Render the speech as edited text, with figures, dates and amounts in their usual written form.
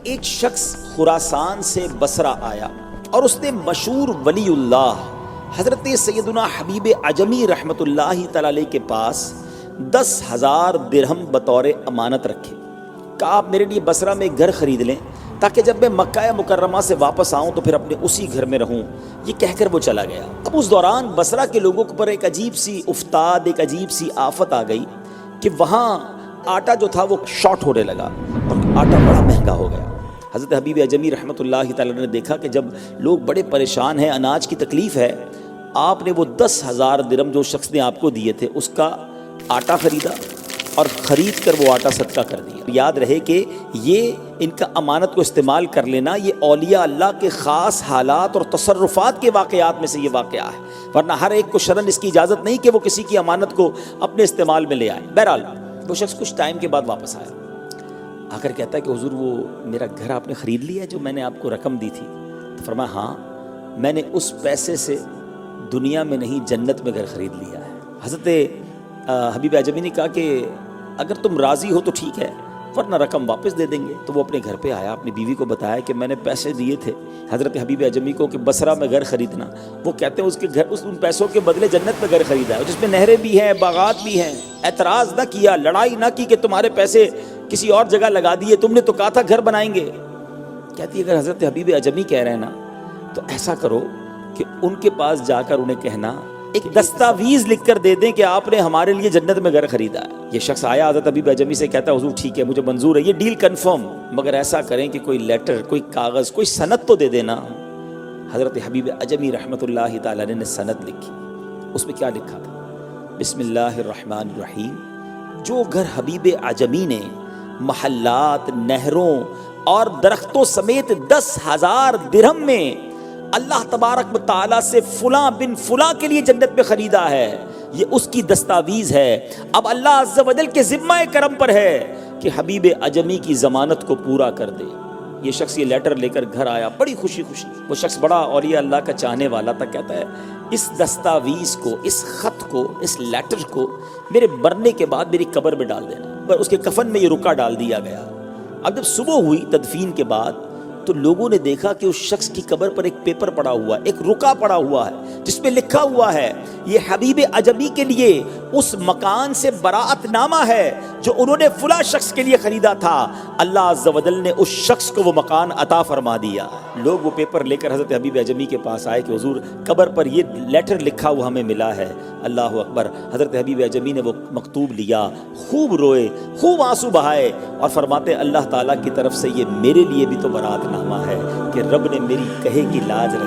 ایک شخص خراسان سے بصرہ آیا اور اس نے مشہور ولی اللہ حضرت سیدنا حبیب عجمی رحمۃ اللہ تعالی علیہ کے پاس 10,000 درہم بطور امانت رکھے. کہا آپ میرے لیے بصرہ میں ایک گھر خرید لیں تاکہ جب میں مکہ مکرمہ سے واپس آؤں تو پھر اپنے اسی گھر میں رہوں. یہ کہہ کر وہ چلا گیا. اب اس دوران بصرہ کے لوگوں پر ایک عجیب سی افتاد، ایک عجیب سی آفت آ گئی کہ وہاں آٹا جو تھا وہ شارٹ ہونے لگا اور آٹا بڑا مہنگا ہو گیا. حضرت حبیب عجمی رحمۃ اللہ تعالی نے دیکھا کہ جب لوگ بڑے پریشان ہیں، اناج کی تکلیف ہے، آپ نے وہ 10,000 درہم جو شخص نے آپ کو دیے تھے اس کا آٹا خریدا اور خرید کر وہ آٹا صدقہ کر دیا. یاد رہے کہ یہ ان کا امانت کو استعمال کر لینا یہ اولیاء اللہ کے خاص حالات اور تصرفات کے واقعات میں سے یہ واقعہ ہے، ورنہ ہر ایک کو شرعاً اس کی اجازت نہیں کہ وہ کسی کی امانت کو اپنے استعمال میں لے آئے. بہرحال وہ شخص کچھ ٹائم کے بعد واپس آیا، آ کر کہتا ہے کہ حضور وہ میرا گھر آپ نے خرید لیا جو میں نے آپ کو رقم دی تھی؟ تو فرمایا ہاں، میں نے اس پیسے سے دنیا میں نہیں جنت میں گھر خرید لیا ہے. حضرت حبیب عجمی نے کہا کہ اگر تم راضی ہو تو ٹھیک ہے ورنہ رقم واپس دے دیں گے. تو وہ اپنے گھر پہ آیا، اپنی بیوی کو بتایا کہ میں نے پیسے دیے تھے حضرت حبیب عجمی کو کہ بصرہ میں گھر خریدنا. وہ کہتے ہیں اس کے گھر ان پیسوں کے بدلے جنت میں گھر خریدا ہے جس میں نہریں بھی ہیں، باغات بھی ہیں. اعتراض نہ کیا، لڑائی نہ کی کہ تمہارے پیسے کسی اور جگہ لگا دیے، تم نے تو کہا تھا گھر بنائیں گے. کہتی ہے اگر حضرت حبیب عجمی کہہ رہے ہیں نا تو ایسا کرو کہ ان کے پاس جا کر انہیں کہنا ایک دستاویز لکھ کر دے دیں کہ آپ نے ہمارے لیے جنت میں گھر خریدا ہے. یہ شخص آیا حضرت حبیب عجمی سے، کہتا ہے حضور ٹھیک ہے مجھے منظور ہے، یہ ڈیل کنفرم، مگر ایسا کریں کہ کوئی لیٹر، کوئی کاغذ، کوئی سند تو دے دینا. حضرت حبیب عجمی رحمۃ اللہ تعالی نے سند لکھی. اس میں کیا لکھا تھا؟ بسم اللہ الرحمن الرحیم. جو گھر حبیب عجمی نے محلات، نہروں اور درختوں سمیت 10,000 درہم میں اللہ تبارک و تعالیٰ سے فلاں بن فلاں کے لیے جنت میں خریدا ہے، یہ اس کی دستاویز ہے. اب اللہ عز و جل کے ذمہ کرم پر ہے کہ حبیب عجمی کی ضمانت کو پورا کر دے. یہ شخص یہ لیٹر لے کر گھر آیا بڑی خوشی خوشی. وہ شخص بڑا اولیاء اللہ کا چاہنے والا تھا. کہتا ہے اس دستاویز کو، اس خط کو، اس لیٹر کو میرے مرنے کے بعد میری قبر میں ڈال دینا. پر اس کے کفن میں یہ رکا ڈال دیا گیا. اب جب صبح ہوئی تدفین کے بعد تو لوگوں نے دیکھا کہ اس شخص کی قبر پر ایک پیپر پڑا ہوا ہے، ایک رکا پڑا ہوا ہے جس پہ لکھا ہوا ہے یہ حبیب عجمی کے لیے اس مکان سے براءت نامہ ہے جو انہوں نے فلاں شخص کے لیے خریدا تھا. اللہ عز و جل نے اس شخص کو وہ مکان عطا فرما دیا. لوگ وہ پیپر لے کر حضرت حبیب عجمی کے پاس آئے کہ حضور قبر پر یہ لیٹر لکھا ہوا ہمیں ملا ہے. اللہ اکبر. حضرت حبیب عجمی نے وہ مکتوب لیا، خوب روئے، خوب آنسو بہائے اور فرماتے اللہ تعالیٰ کی طرف سے یہ میرے لیے بھی تو براءت نامہ ہے کہ رب نے میری کہے کی لاج رکھی.